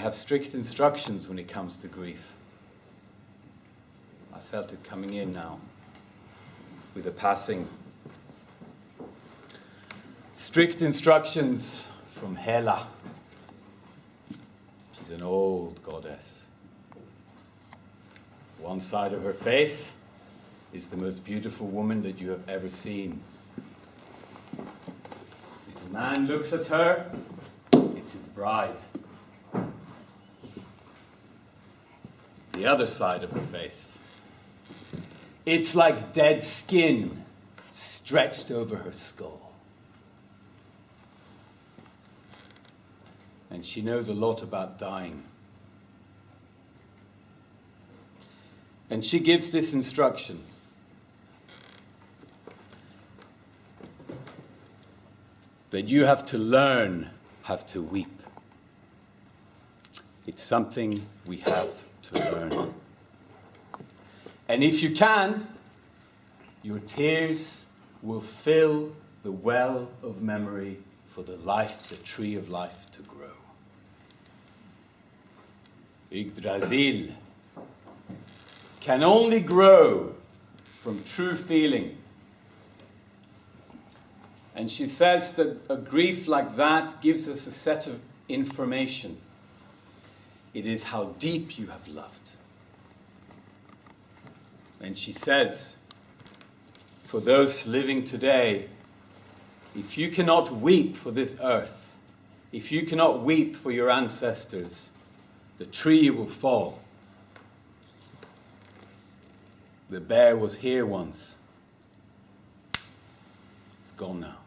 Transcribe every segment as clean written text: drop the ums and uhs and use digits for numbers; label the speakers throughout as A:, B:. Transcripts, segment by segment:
A: have strict instructions when it comes to grief. I felt it coming in now with the passing. Strict instructions from Hela. She's an old goddess. One side of her face is the most beautiful woman that you have ever seen. If a man looks at her, it's his bride. The other side of her face, it's like dead skin stretched over her skull. And she knows a lot about dying. And she gives this instruction. That you have to learn how to weep. It's something we have to learn. And if you can, your tears will fill the well of memory for the tree of life to grow. Yggdrasil can only grow from true feeling. And she says that a grief like that gives us a set of information. It is how deep you have loved. And she says, for those living today, if you cannot weep for this earth, if you cannot weep for your ancestors, the tree will fall. The bear was here once. It's gone now.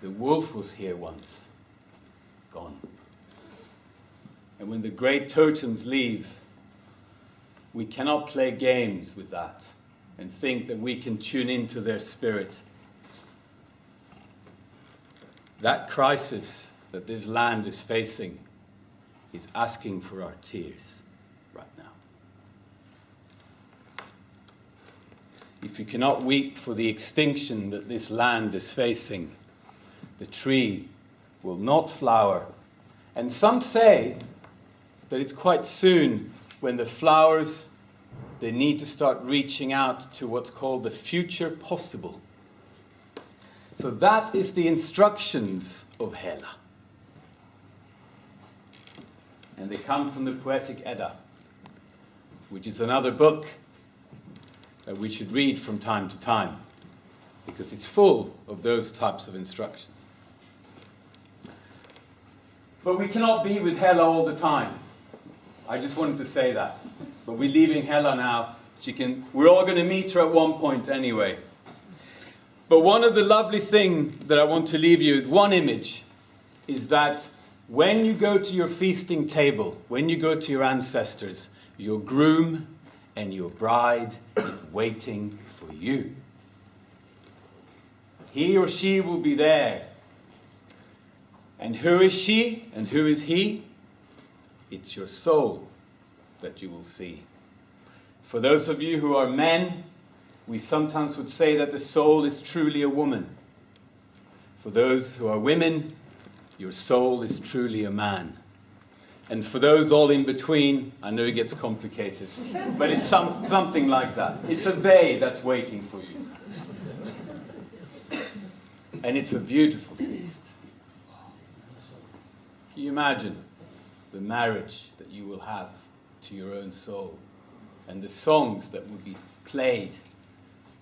A: The wolf was here once. Gone. And when the great totems leave, we cannot play games with that and think that we can tune into their spirit. That crisis that this land is facing is asking for our tears right now. If you cannot weep for the extinction that this land is facing, the tree will not flower. And some say that it's quite soon when the flowers, they need to start reaching out to what's called the future possible. So that is the instructions of Hela. And they come from the Poetic Edda, which is another book that we should read from time to time, because it's full of those types of instructions. But we cannot be with Hela all the time. I just wanted to say that. But we're leaving Hela now. We're all going to meet her at one point anyway. But one of the lovely things that I want to leave you with, one image, is that when you go to your feasting table, when you go to your ancestors, your groom and your bride is waiting for you. He or she will be there. And who is she and who is he? It's your soul that you will see. For those of you who are men, we sometimes would say that the soul is truly a woman. For those who are women, your soul is truly a man. And for those all in between, I know it gets complicated, but it's something like that. It's a they that's waiting for you. And it's a beautiful feast. Can you imagine the marriage that you will have to your own soul and the songs that will be played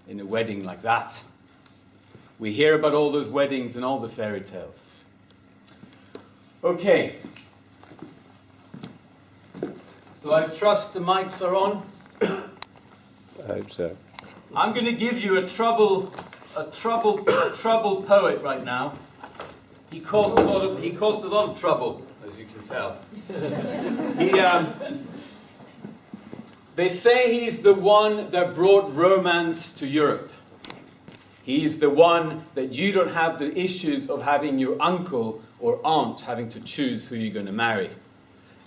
A: in a wedding like that? We hear about all those weddings and all the fairy tales. Okay. So I trust the mics are on.
B: I hope so.
A: I'm going to give you a troubled poet right now. He caused a lot of trouble, as you can tell. They say he's the one that brought romance to Europe. He's the one that you don't have the issues of having your uncle or aunt having to choose who you're going to marry.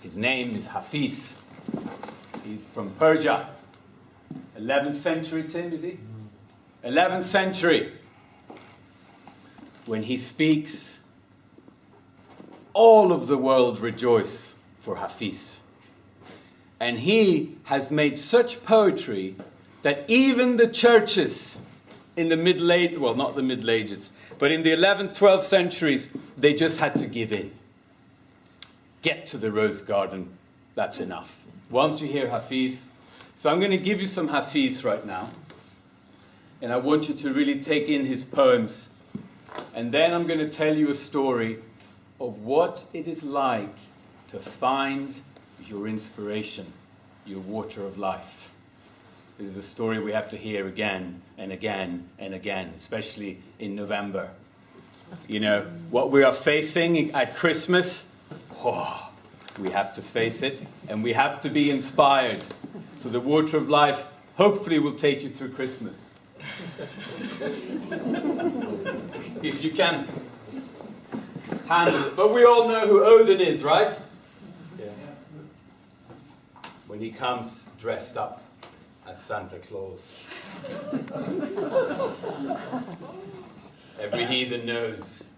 A: His name is Hafiz. He's from Persia. 11th century, Tim, is he? 11th century. When he speaks, all of the world rejoice for Hafiz. And he has made such poetry that even the churches in the Middle Ages, well, not the Middle Ages, but in the 11th, 12th centuries, they just had to give in. Get to the rose garden, that's enough. Once you hear Hafiz, so I'm going to give you some Hafiz right now. And I want you to really take in his poems. And then I'm going to tell you a story of what it is like to find your inspiration, your water of life. This is a story we have to hear again and again and again, especially in November. You know, what we are facing at Christmas, we have to face it, and we have to be inspired. So the water of life hopefully will take you through Christmas. If you can handle it. But we all know who Odin is, right? Yeah. When he comes dressed up as Santa Claus. Every heathen knows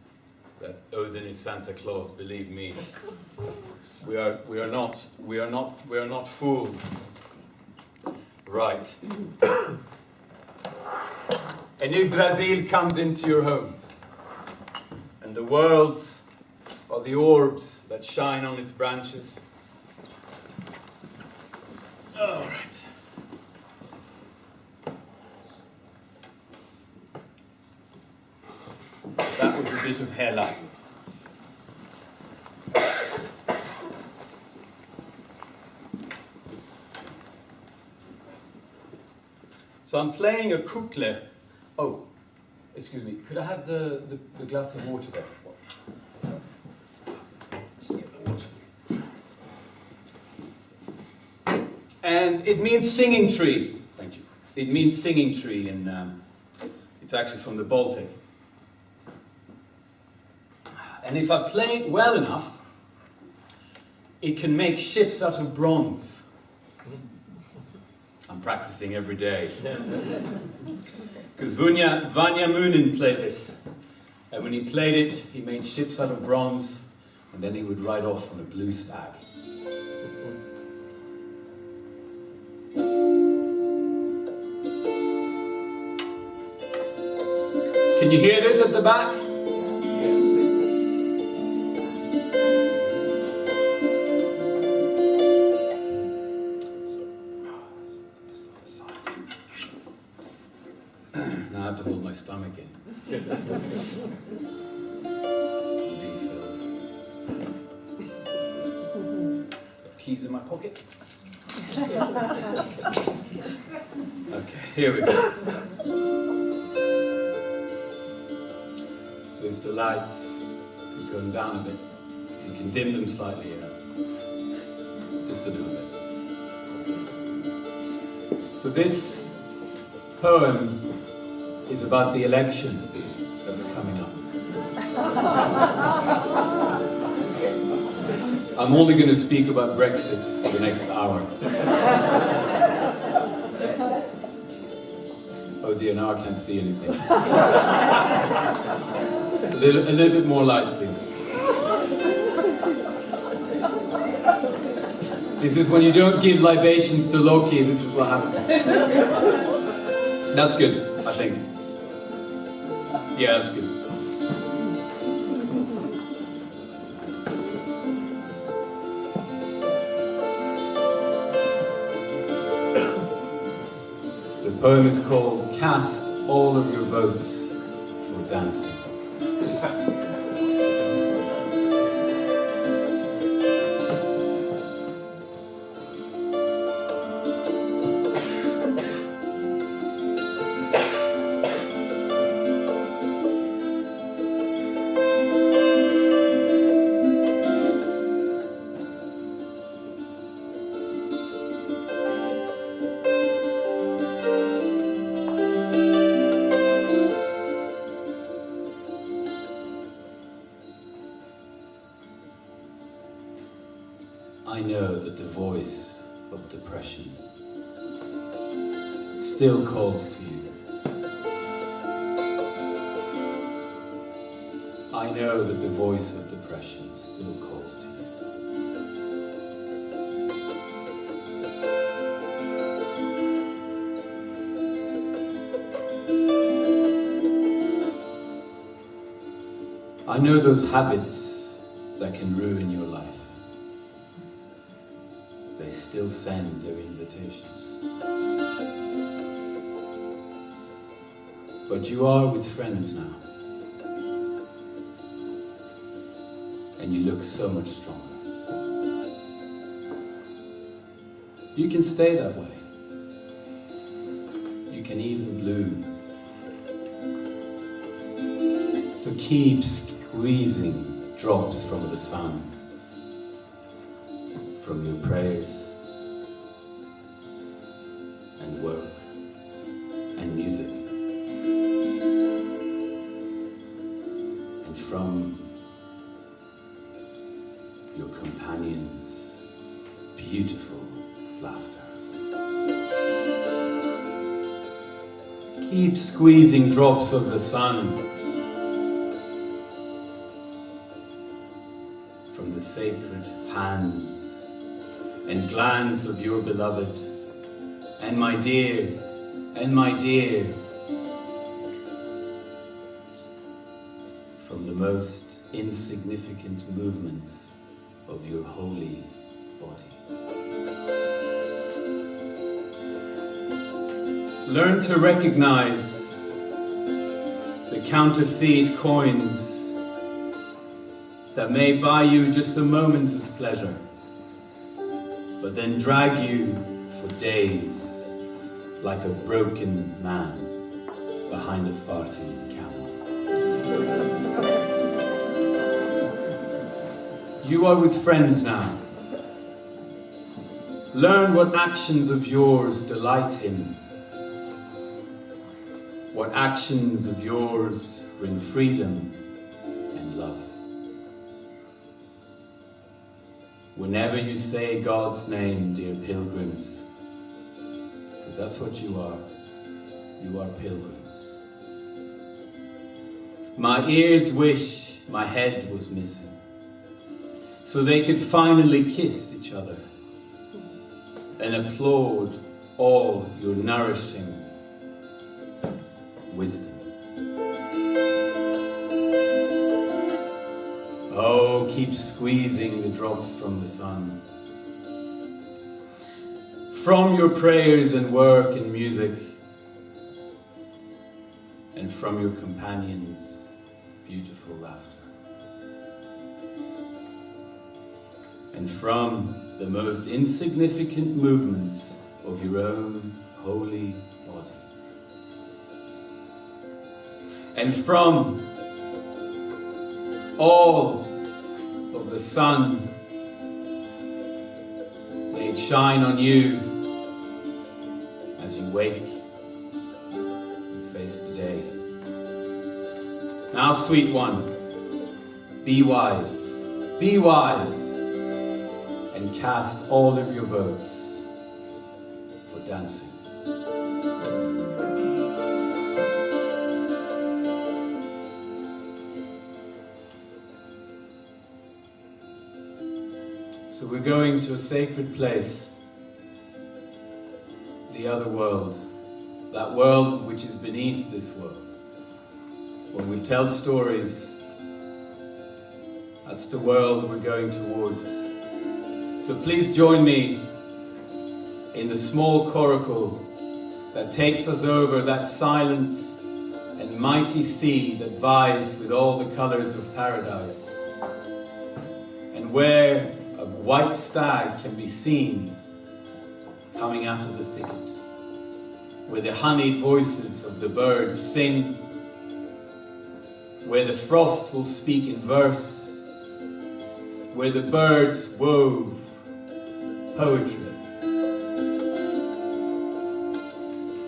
A: that Odin is Santa Claus, believe me. We are not fooled. Right. A new Brazil comes into your homes. And the worlds are the orbs that shine on its branches. All right. That was a bit of Hela. So I'm playing a kukle. Oh, excuse me. Could I have the glass of water there? Let's get the water. And it means singing tree. Thank you. It means singing tree, and it's actually from the Baltic. And if I play it well enough, it can make ships out of bronze. I'm practicing every day. Because Vanya Moonin played this. And when he played it, he made ships out of bronze, and then he would ride off on a blue stag. Can you hear this at the back? Now I have to hold my stomach in. Got keys in my pocket. Okay, here we go. So if the lights are going down a bit, you can dim them slightly, just a little bit. So this poem is about the election that's coming up. I'm only going to speak about Brexit for the next hour. Oh dear, now I can't see anything. A little bit more light, please. This is when you don't give libations to Loki, this is what happens. That's good, I think. Yeah, that's good. The poem is called Cast All of Your Votes for Dancing. I know that the voice of depression still calls to you. I know that the voice of depression still calls to you. I know those habits that can ruin your life. They still send their invitations. But you are with friends now. And you look so much stronger. You can stay that way. You can even bloom. So keep squeezing drops from the sun, from your prayers and work and music, and from your companions' beautiful laughter. Keep squeezing drops of the sun from the sacred hands and glands of your beloved, and my dear, from the most insignificant movements of your holy body. Learn to recognize the counterfeit coins that may buy you just a moment of pleasure, but then drag you for days like a broken man behind a farting camel. You are with friends now. Learn what actions of yours delight him. What actions of yours bring freedom and love. Whenever you say God's name, dear pilgrims, because that's what you are pilgrims. My ears wish my head was missing, so they could finally kiss each other and applaud all your nourishing wisdom. Oh, keep squeezing the drops from the sun, from your prayers and work and music, and from your companions' beautiful laughter, and from the most insignificant movements of your own holy body, and from all of the sun. May it shine on you as you wake and face the day. Now, sweet one, be wise, and cast all of your votes for dancing. So we're going to a sacred place, the other world, that world which is beneath this world. When we tell stories, that's the world we're going towards. So please join me in the small coracle that takes us over that silent and mighty sea that vies with all the colors of paradise, and where a white stag can be seen coming out of the thicket, where the honeyed voices of the birds sing, where the frost will speak in verse, where the birds wove poetry.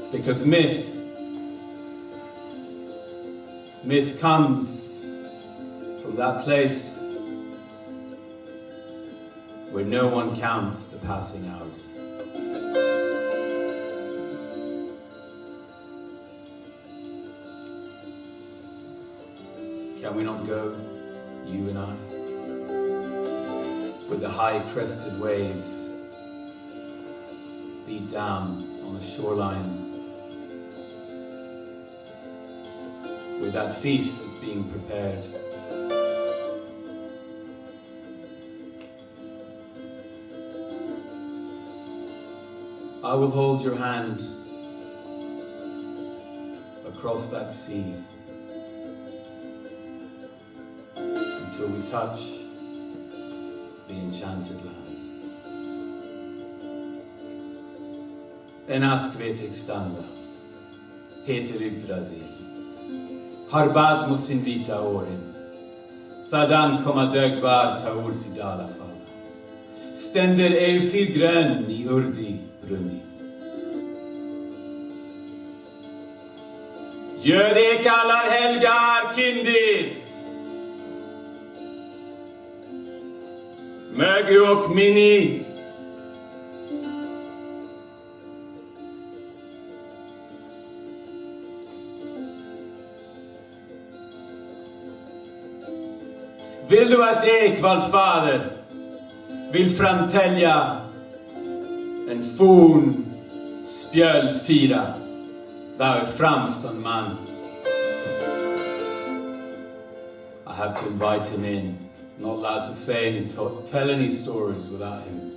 A: Because myth comes from that place where no one counts the passing hours. Come we not go, you and I, with the high-crested waves beat down on the shoreline, with that feast that's being prepared. I will hold your hand across that sea until we touch the enchanted land. En ask vet extanda, heter Yggdrasil, har bad mot sin vita åren, sadan komma dögvar ta ur sidala falla, ständer eufil grön i urdi brunni. Göde kallar helgar kindi, mögu och mini, vill du att Ekvalls fader vill framtälja en forn spjölfira, thou framstånd man? I have to invite him in, not allowed to say any, tell any stories without him.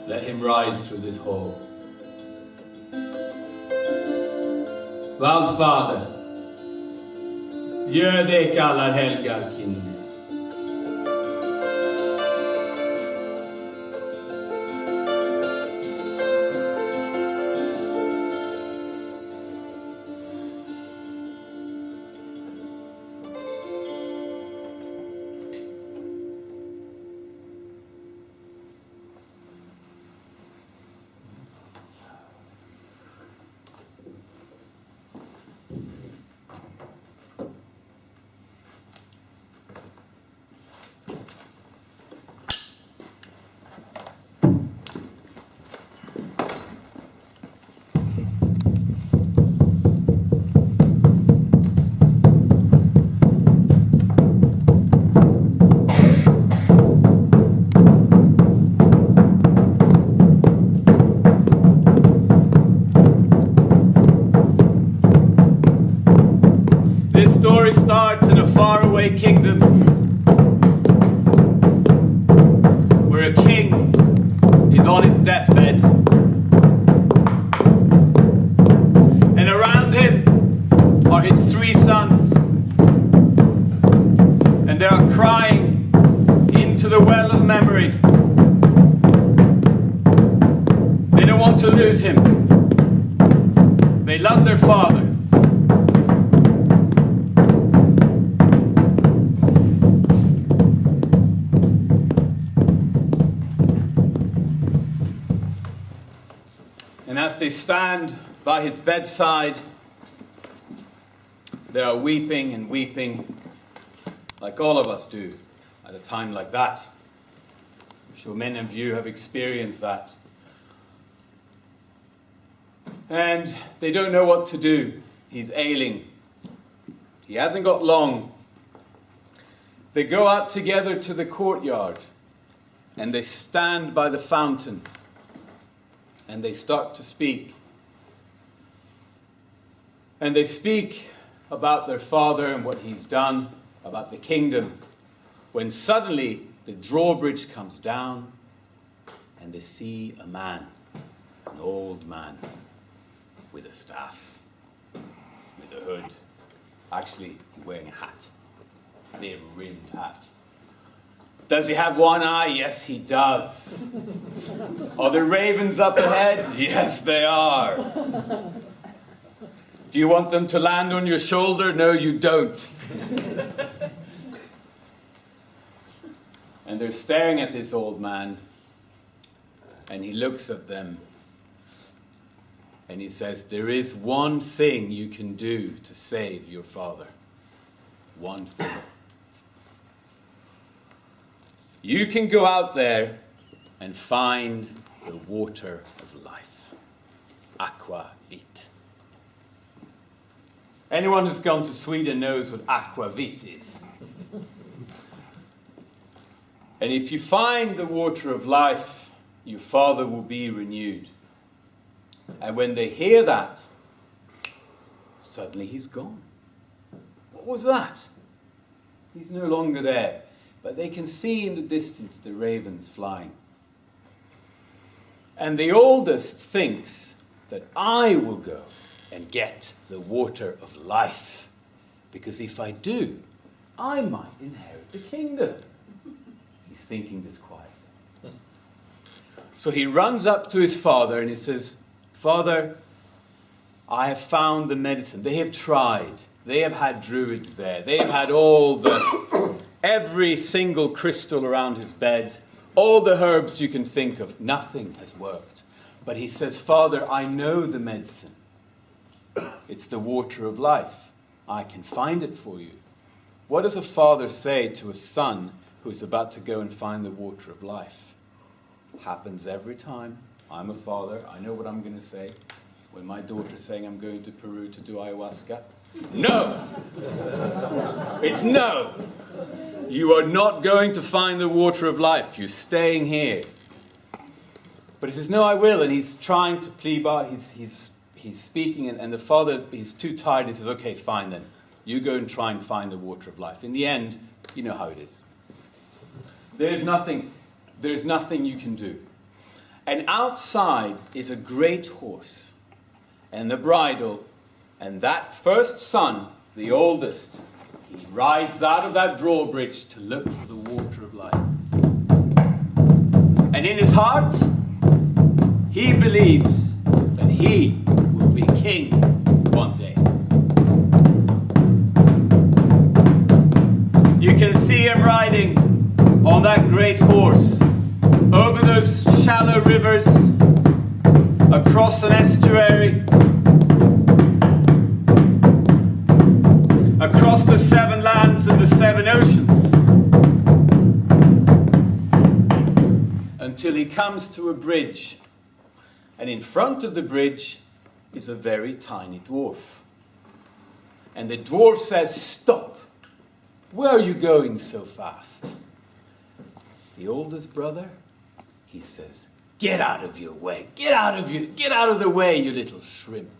A: Let him ride through this hall. Vallfader, gör det kallar helgar kind. Starts in a faraway kingdom where a king is on his deathbed, and around him are his 3 sons, and they are crying into the well of memory. They don't want to lose him. They love their father. And as they stand by his bedside, they are weeping and weeping, like all of us do at a time like that. I'm sure many of you have experienced that. And they don't know what to do. He's ailing. He hasn't got long. They go out together to the courtyard, and they stand by the fountain. And they start to speak. And they speak about their father and what he's done, about the kingdom, when suddenly the drawbridge comes down and they see a man, an old man, with a staff, with a hood. Actually, he's wearing a hat, a big-rimmed hat. Does he have one eye? Yes, he does. Are the ravens up ahead? Yes, they are. Do you want them to land on your shoulder? No, you don't. And they're staring at this old man, and he looks at them, and he says, there is one thing you can do to save your father. One thing. You can go out there and find the water of life. Aqua vit. Anyone who's gone to Sweden knows what aquavit is. And if you find the water of life, your father will be renewed. And when they hear that, suddenly he's gone. What was that? He's no longer there. But they can see in the distance the ravens flying. And the oldest thinks that I will go and get the water of life. Because if I do, I might inherit the kingdom. He's thinking this quietly. So he runs up to his father and he says, Father, I have found the medicine. They have tried. They have had druids there. They have had every single crystal around his bed, all the herbs you can think of. Nothing has worked. But he says, Father, I know the medicine. It's the water of life. I can find it for you. What does a father say to a son who is about to go and find the water of life? Happens every time. I'm a father. I know what I'm going to say. When my daughter's saying I'm going to Peru to do ayahuasca. No! It's no! You are not going to find the water of life. You're staying here. But he says, no, I will. And he's trying to plead, he's speaking, and the father, he's too tired. He says, okay, fine then. You go and try and find the water of life. In the end, you know how it is. There's nothing you can do. And outside is a great horse and the bridle, and that first son, the oldest, he rides out of that drawbridge to look for the water of life. And in his heart, he believes that he will be king one day. You can see him riding on that great horse over those shallow rivers, across an estuary, across the 7 lands and the 7 oceans, until he comes to a bridge. And in front of the bridge is a very tiny dwarf. And the dwarf says, "Stop! Where are you going so fast?" The oldest brother, he says, "Get out of your way. Get out of the way, you little shrimp.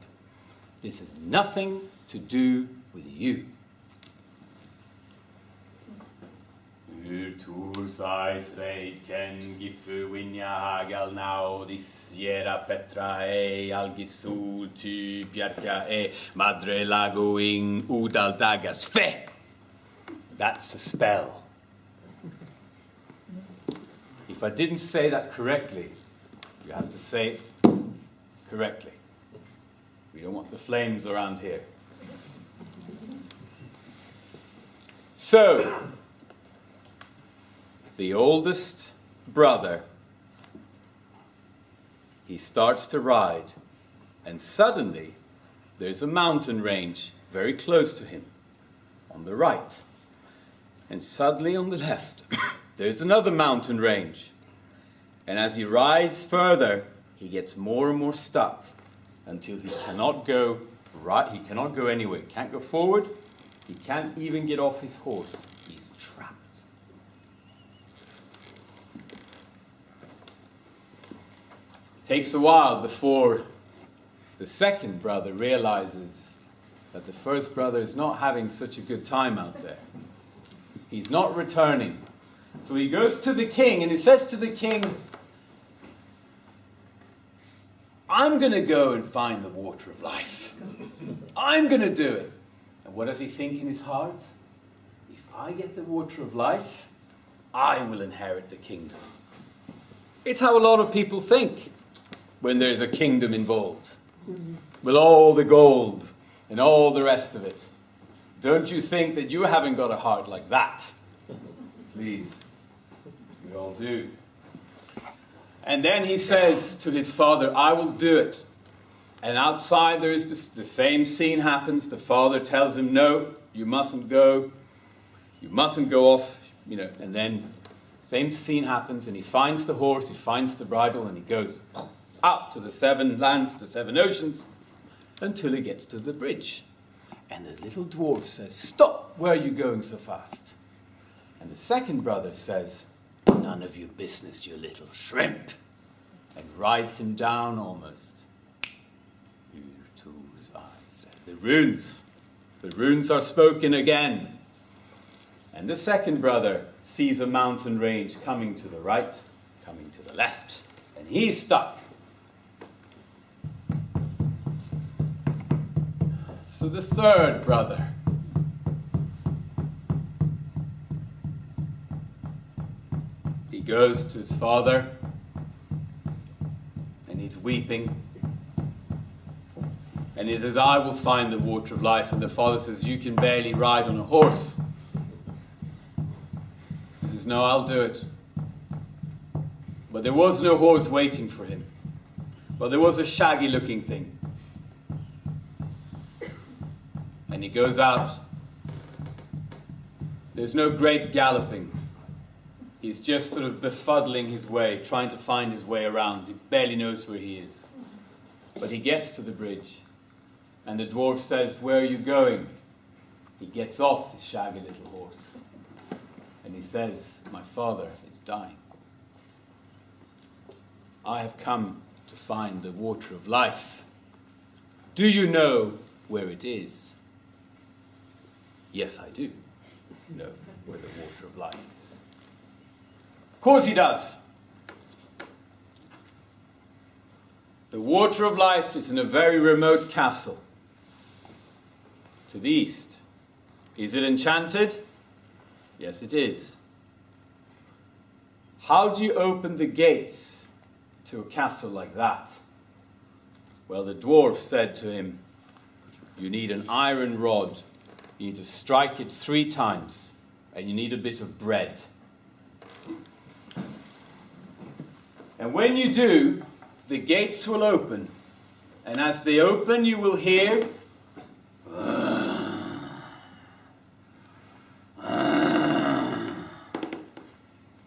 A: This has nothing to do with you." Urtusai sveiken gifu winjagal naudis jera petra algisul ty bjarka madre lagoing udal dagas fe. That's a spell. If I didn't say that correctly, you have to say it correctly. We don't want the flames around here. So, the oldest brother, he starts to ride, and suddenly there's a mountain range very close to him on the right. And suddenly on the left, there's another mountain range. And as he rides further, he gets more and more stuck until he cannot go right. He cannot go anywhere. He can't go forward. He can't even get off his horse. He's trapped. It takes a while before the second brother realizes that the first brother is not having such a good time out there. He's not returning. So he goes to the king and he says to the king, "I'm going to go and find the water of life. I'm going to do it." And what does he think in his heart? If I get the water of life, I will inherit the kingdom. It's how a lot of people think when there's a kingdom involved. With all the gold and all the rest of it. Don't you think that you haven't got a heart like that? Please. We all do. And then he says to his father, "I will do it." And outside there is the same scene happens. The father tells him, "No, you mustn't go. You mustn't go off." And then same scene happens, and he finds the horse, he finds the bridle, and he goes out to the 7 lands, the 7 oceans, until he gets to the bridge. And the little dwarf says, "Stop, where are you going so fast?" And the second brother says, "None of your business, you little shrimp," and rides him down almost. You two's eyes. The runes are spoken again. And the second brother sees a mountain range coming to the right, coming to the left, and he's stuck. So the third brother goes to his father, and he's weeping, and he says, "I will find the water of life." And the father says, "You can barely ride on a horse." He says, "No, I'll do it." But there was no horse waiting for him, but there was a shaggy looking thing. And he goes out. There's no great galloping. He's just sort of befuddling his way, trying to find his way around. He barely knows where he is. But he gets to the bridge, and the dwarf says, "Where are you going?" He gets off his shaggy little horse, and he says, "My father is dying. I have come to find the water of life. Do you know where it is?" "Yes, I do know where the water of life is." Of course he does. The water of life is in a very remote castle to the east. Is it enchanted? Yes, it is. How do you open the gates to a castle like that? Well, the dwarf said to him, "You need an iron rod. You need to strike it 3 times, and you need a bit of bread. And when you do, the gates will open. And as they open, you will hear,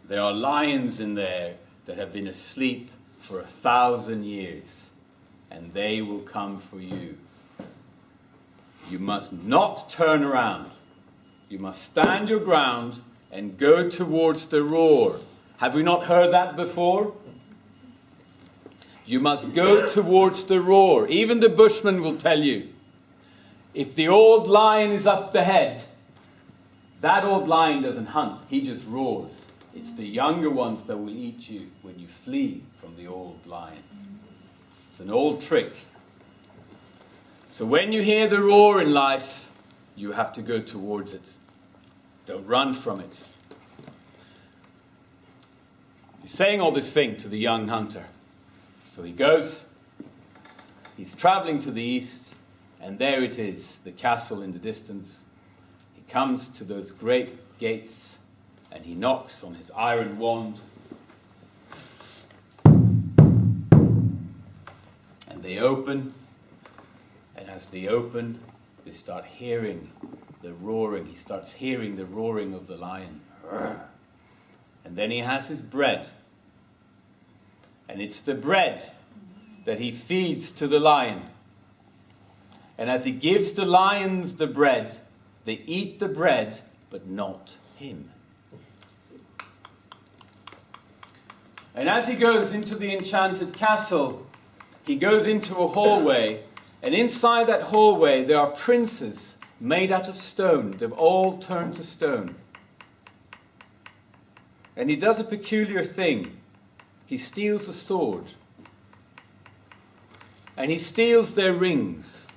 A: there are lions in there that have been asleep for 1,000 years, and they will come for you. You must not turn around. You must stand your ground and go towards the roar." Have we not heard that before? You must go towards the roar. Even the bushman will tell you, if the old lion is up the head, that old lion doesn't hunt, he just roars. It's the younger ones that will eat you when you flee from the old lion. It's an old trick. So when you hear the roar in life, you have to go towards it. Don't run from it. He's saying all this thing to the young hunter. So he goes, he's traveling to the east, and there it is, the castle in the distance. He comes to those great gates, and he knocks on his iron wand. And they open, and as they open, they start hearing the roaring. He starts hearing the roaring of the lion. And then he has his bread. And it's the bread that he feeds to the lion. And as he gives the lions the bread, they eat the bread, but not him. And as he goes into the enchanted castle, he goes into a hallway, and inside that hallway there are princes made out of stone. They've all turned to stone. And he does a peculiar thing. He steals a sword. And he steals their rings.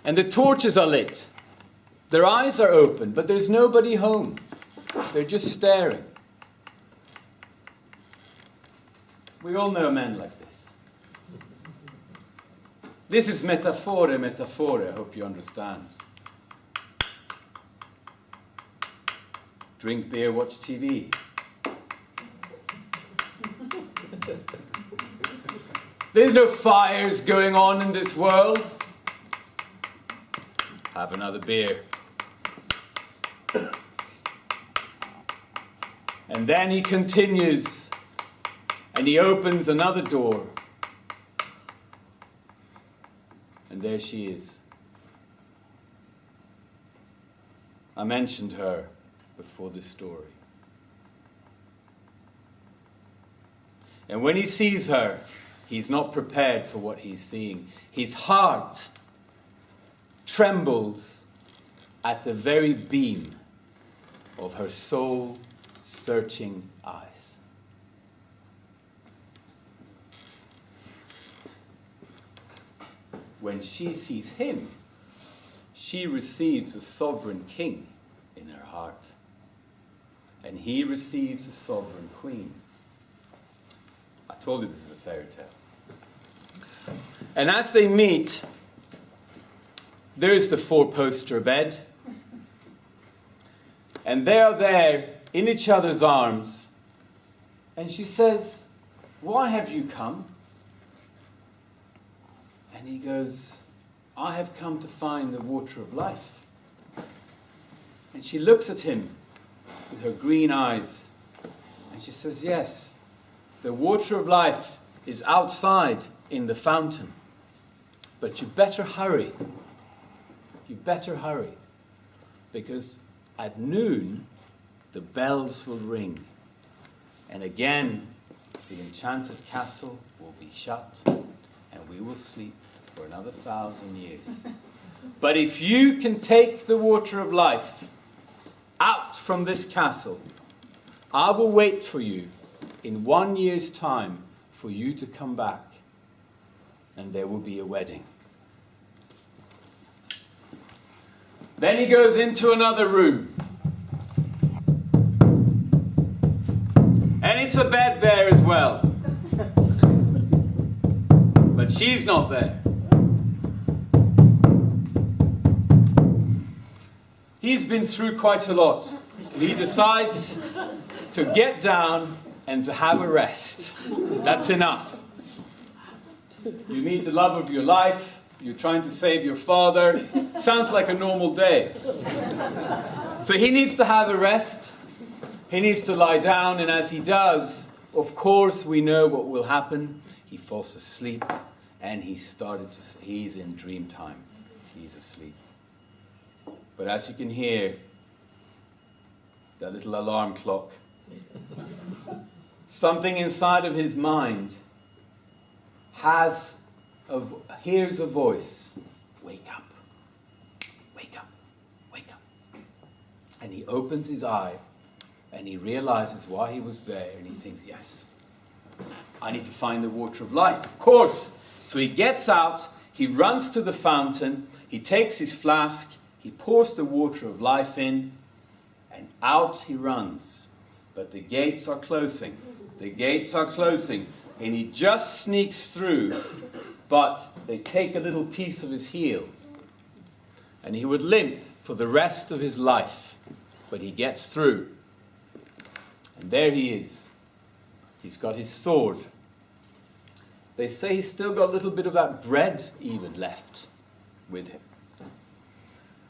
A: And the torches are lit. Their eyes are open, but there's nobody home. They're just staring. We all know men like this. This is metaphore. I hope you understand. Drink beer, watch TV. There's no fires going on in this world. Have another beer. And then he continues, and he opens another door. And there she is, I mentioned her before this story. And when he sees her, he's not prepared for what he's seeing. His heart trembles at the very beam of her soul-searching eyes. When she sees him, she receives a sovereign king in her heart, and he receives a sovereign queen. I told you this is a fairy tale. And as they meet, there is the four-poster bed, and they are there in each other's arms, and she says, "Why have you come?" And he goes, "I have come to find the water of life." And she looks at him with her green eyes, and she says, "Yes, the water of life is outside in the fountain, but you better hurry. You better hurry, because at noon the bells will ring, and again the enchanted castle will be shut, and we will sleep for another 1,000 years. But if you can take the water of life out from this castle, I will wait for you in 1 year's time for you to come back, and there will be a wedding." Then he goes into another room, and it's a bed there as well, but she's not there. He's been through quite a lot, so he decides to get down and to have a rest. That's enough. You meet the love of your life, you're trying to save your father. Sounds like a normal day. So he needs to have a rest. He needs to lie down, and as he does, of course we know what will happen. He falls asleep, and he's in dream time. He's asleep. But as you can hear, that little alarm clock, something inside of his mind hears a voice, "Wake up, wake up, wake up." And he opens his eye, and he realizes why he was there, and he thinks, "Yes, I need to find the water of life, of course." So he gets out, he runs to the fountain, he takes his flask, he pours the water of life in, and out he runs. But the gates are closing. The gates are closing, and he just sneaks through, but they take a little piece of his heel, and he would limp for the rest of his life, but he gets through. And there he is. He's got his sword. They say he's still got a little bit of that bread even left with him.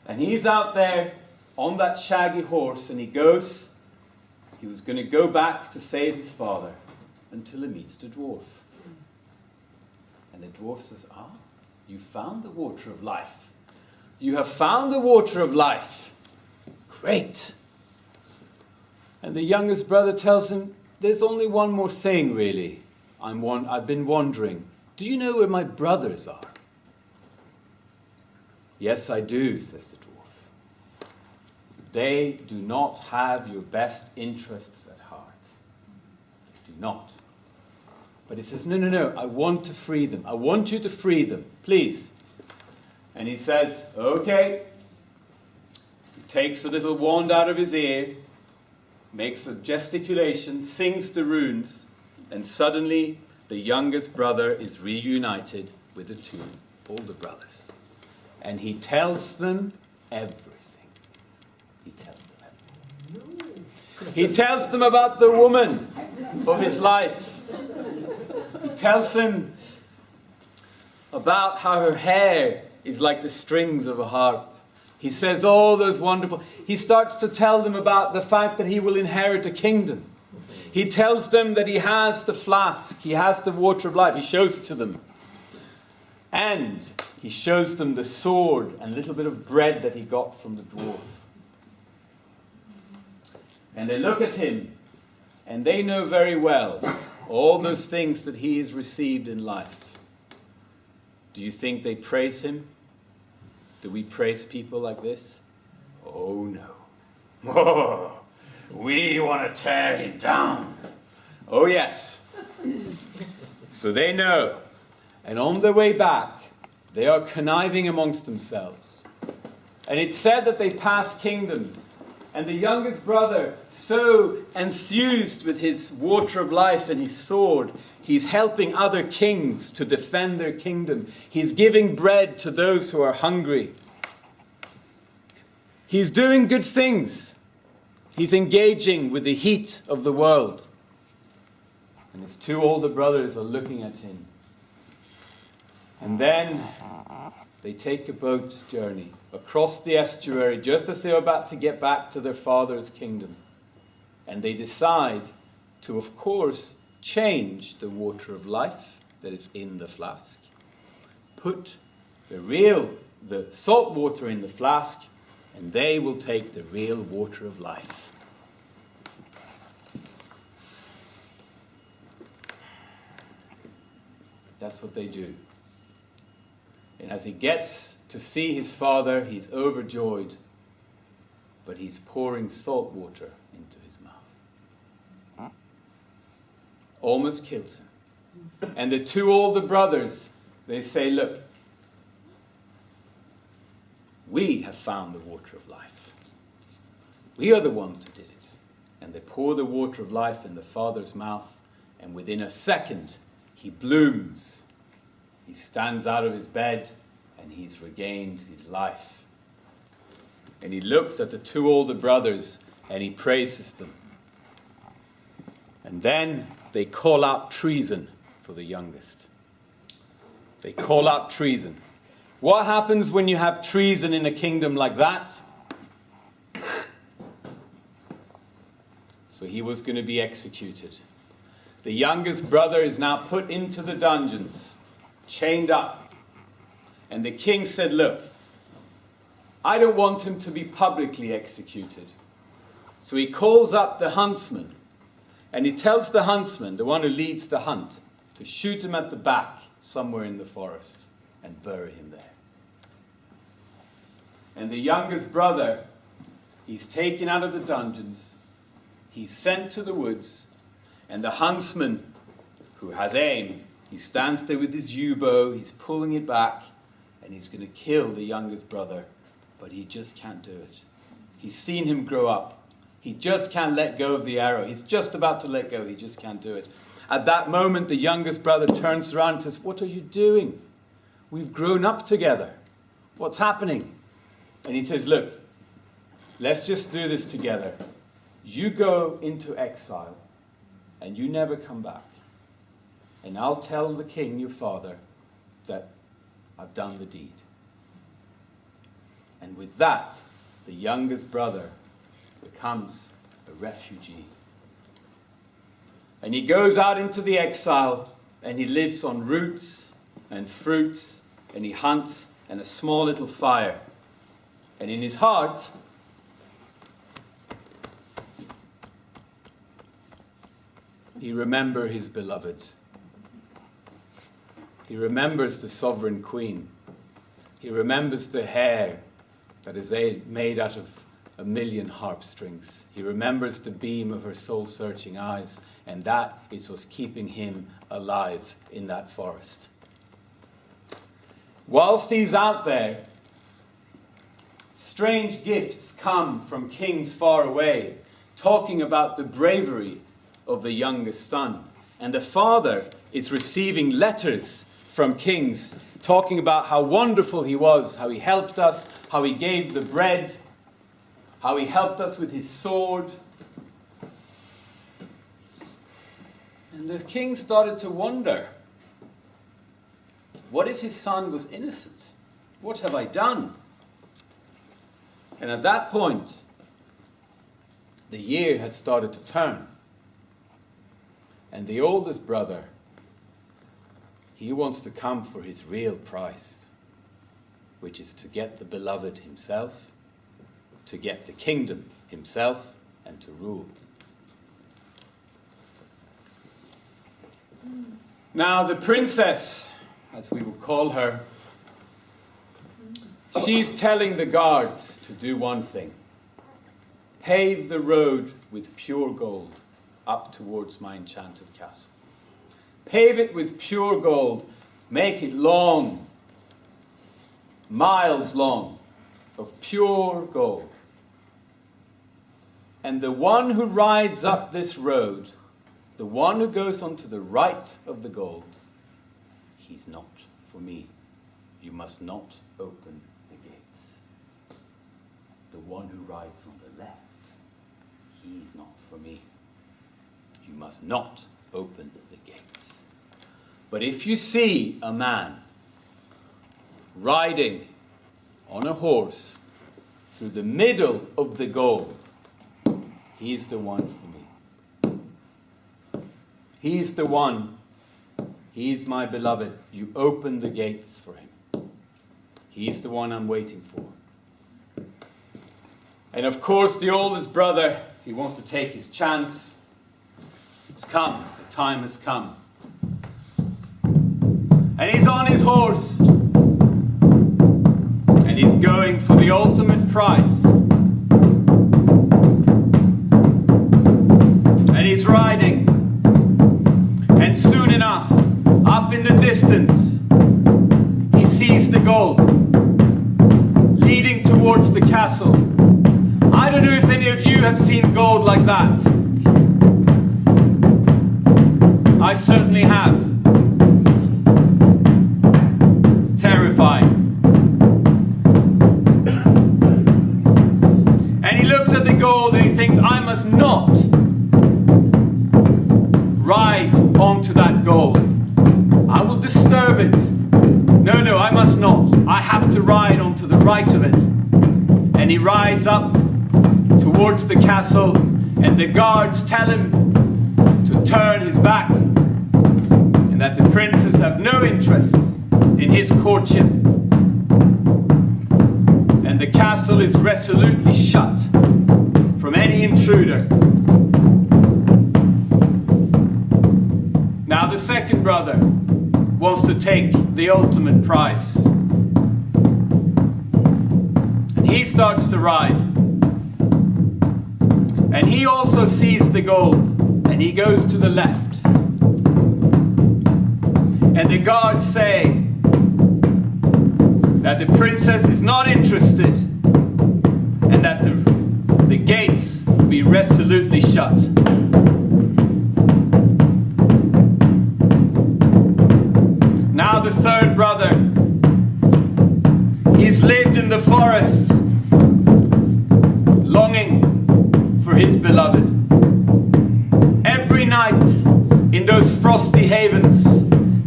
A: And he's out there on that shaggy horse, and he was going to go back to save his father until he meets the dwarf. And the dwarf says, "Ah, you found the water of life. You have found the water of life. Great." And the youngest brother tells him, "There's only one more thing, really. I've been wondering. Do you know where my brothers are?" "Yes, I do," says the dwarf. "They do not have your best interests at heart. They do not." But he says, No, I want to free them. I want you to free them, please." And he says, "Okay." He takes a little wand out of his ear, makes a gesticulation, sings the runes, and suddenly the youngest brother is reunited with the two older brothers. And he tells them everything. He tells them everything. He tells them about the woman of his life. He tells them about how her hair is like the strings of a harp. He says all those wonderful... He starts to tell them about the fact that he will inherit a kingdom. He tells them that he has the flask. He has the water of life. He shows it to them. And he shows them the sword and a little bit of bread that he got from the dwarf. And they look at him, and they know very well all those things that he has received in life. Do you think they praise him? Do we praise people like this? Oh no. Oh, we want to tear him down. Oh yes. So they know. And on their way back, they are conniving amongst themselves. And it's said that they passed kingdoms. And the youngest brother, so enthused with his water of life and his sword, he's helping other kings to defend their kingdom. He's giving bread to those who are hungry. He's doing good things. He's engaging with the heat of the world. And his two older brothers are looking at him. And then they take a boat journey across the estuary just as they are about to get back to their father's kingdom. And they decide to, of course, change the water of life that is in the flask. Put the salt water in the flask, and they will take the real water of life. That's what they do. And as he gets to see his father, he's overjoyed, but he's pouring salt water into his mouth. Almost kills him. And the two older brothers, they say, look, we have found the water of life. We are the ones who did it. And they pour the water of life in the father's mouth, and within a second, he blooms. He stands out of his bed, and he's regained his life. And he looks at the two older brothers, and he praises them. And then they call out treason for the youngest. They call out treason. What happens when you have treason in a kingdom like that? So he was going to be executed. The youngest brother is now put into the dungeons, chained up. And the king said, look, I don't want him to be publicly executed. So he calls up the huntsman, and he tells the huntsman, the one who leads the hunt, to shoot him at the back somewhere in the forest and bury him there. And the youngest brother, he's taken out of the dungeons, he's sent to the woods, and the huntsman, who has aim, he stands there with his yew bow, he's pulling it back, and he's going to kill the youngest brother, but he just can't do it. He's seen him grow up. He just can't let go of the arrow. He's just about to let go. He just can't do it. At that moment, the youngest brother turns around and says, what are you doing? We've grown up together. What's happening? And he says, look, let's just do this together. You go into exile, and you never come back. And I'll tell the king, your father, that I've done the deed. And with that, the youngest brother becomes a refugee. And he goes out into the exile, and he lives on roots and fruits, and he hunts and a small little fire. And in his heart, he remembers his beloved. He remembers the sovereign queen. He remembers the hair that is made out of 1,000,000 harp strings. He remembers the beam of her soul-searching eyes, and that is what's keeping him alive in that forest. Whilst he's out there, strange gifts come from kings far away, talking about the bravery of the youngest son. And the father is receiving letters from kings, talking about how wonderful he was, how he helped us, how he gave the bread, how he helped us with his sword. And the king started to wonder, what if his son was innocent? What have I done? And at that point, the year had started to turn. And the oldest brother, he wants to come for his real price, which is to get the beloved himself, to get the kingdom himself, and to rule. Now the princess, as we will call her, she's telling the guards to do one thing. Pave the road with pure gold up towards my enchanted castle. Pave it with pure gold. Make it long, miles long, of pure gold. And the one who rides up this road, the one who goes onto the right of the gold, he's not for me. You must not open the gates. The one who rides on the left, he's not for me. You must not open the gates. But if you see a man riding on a horse through the middle of the gold, he's the one for me. He's the one. He's my beloved. You open the gates for him. He's the one I'm waiting for. And of course, the oldest brother, he wants to take his chance. It's come. The time has come. And he's on his horse. And he's going for the ultimate prize. And he's riding. And soon enough, up in the distance, he sees the gold leading towards the castle. I don't know if any of you have seen gold like that. I certainly have. It's terrifying. And he looks at the gold and he thinks, I must not ride onto that gold. I will disturb it. No, I must not. I have to ride onto the right of it. And he rides up towards the castle, and the guards tell him to turn his back, and that the princes have no interest in his courtship. And the castle is resolutely shut from any intruder. Now the second brother wants to take the ultimate prize. And he starts to ride. And he also sees the gold, and he goes to the left. And the guards say that the princess is not interested, and that the gates will be resolutely shut. Now the third brother, he's lived in the forest, longing for his beloved. Every night in those frosty havens,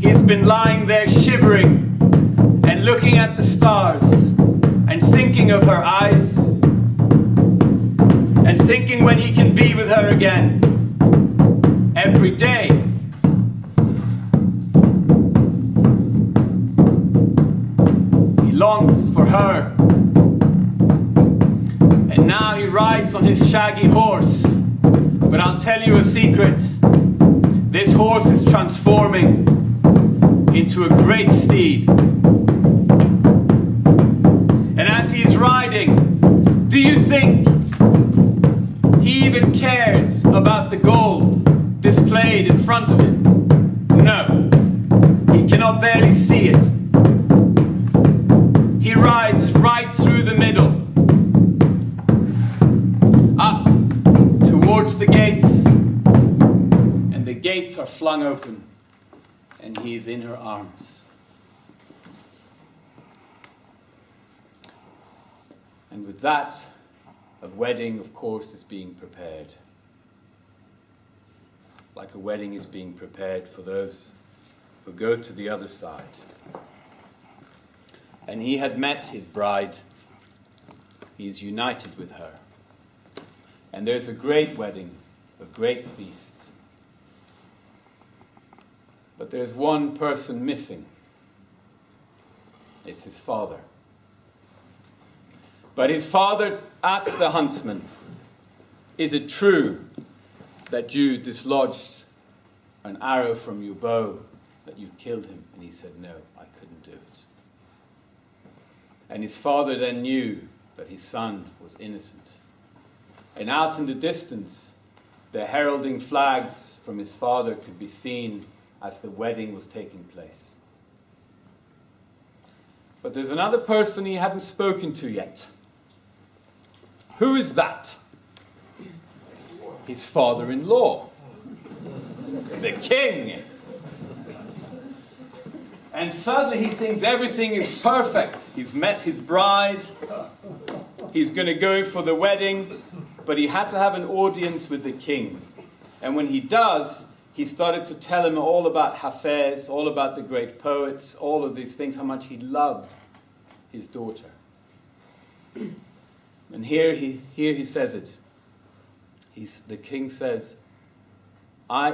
A: he's been lying there shivering and looking at the stars and thinking of her eyes and thinking when he can be with her again. Every day. He longs for her. And now he rides on his shaggy horse. But I'll tell you a secret. This horse is transforming into a great steed. And as he's riding, do you think he even cares about the gold displayed in front of him? No. He cannot barely see it. He rides right through the middle, up towards the gates, and the gates are flung open, and he is in her arms. And with that, a wedding, of course, is being prepared. Like a wedding is being prepared for those who go to the other side. And he had met his bride. He is united with her. And there's a great wedding, a great feast. But there's one person missing. It's his father. But his father asked the huntsman, is it true that you dislodged an arrow from your bow, that you killed him? And he said, no, I couldn't do it. And his father then knew that his son was innocent. And out in the distance, the heralding flags from his father could be seen as the wedding was taking place. But there's another person he hadn't spoken to yet. Who is that? His father-in-law, the king. And suddenly he thinks everything is perfect. He's met his bride. He's going to go for the wedding. But he had to have an audience with the king. And when he does, he started to tell him all about Hafez, all about the great poets, all of these things, how much he loved his daughter. And here he says it. The king says,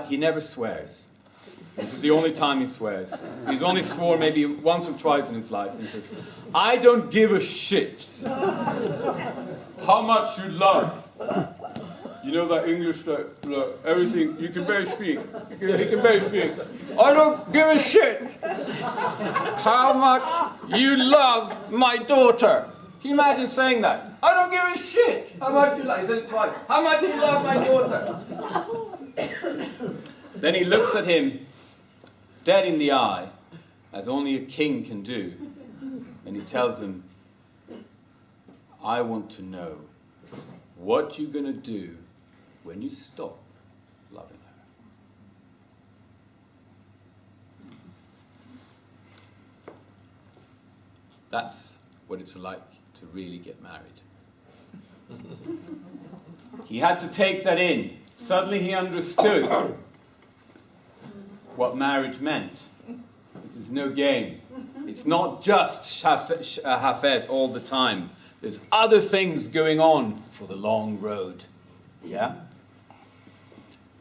A: he never swears. This is the only time he swears. He's only swore maybe once or twice in his life. And he says, I don't give a shit how much you love. You know that English, everything, you can barely speak. He can barely speak. I don't give a shit how much you love my daughter. Can you imagine saying that? I don't give a shit how much you love. He said it twice. How much you love my daughter. Then he looks at him dead in the eye, as only a king can do, and he tells him, I want to know what you're going to do when you stop loving her. That's what it's like to really get married. He had to take that in. Suddenly he understood what marriage meant. This is no game. It's not just Hafez all the time. There's other things going on for the long road. Yeah?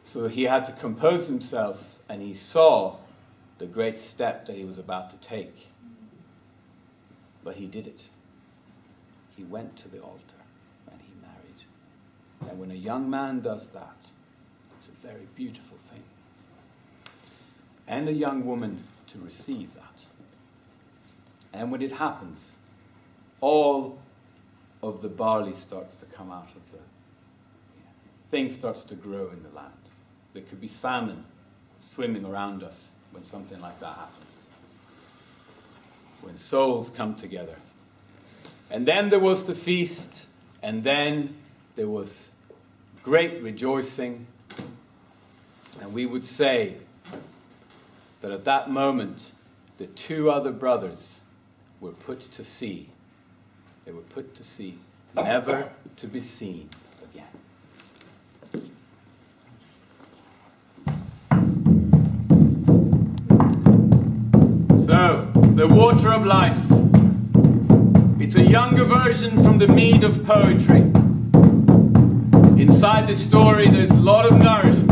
A: So he had to compose himself, and he saw the great step that he was about to take. But he did it. He went to the altar and he married. And when a young man does that, it's a very beautiful thing. And a young woman to receive that. And when it happens, all of the barley starts to come out of the thing starts to grow in the land. There could be salmon swimming around us when something like that happens. When souls come together. And then there was the feast, and then there was great rejoicing. And we would say that at that moment, the two other brothers were put to sea. They were put to sea, never to be seen again. So, the water of life. It's a younger version from the mead of poetry. Inside this story, there's a lot of nourishment.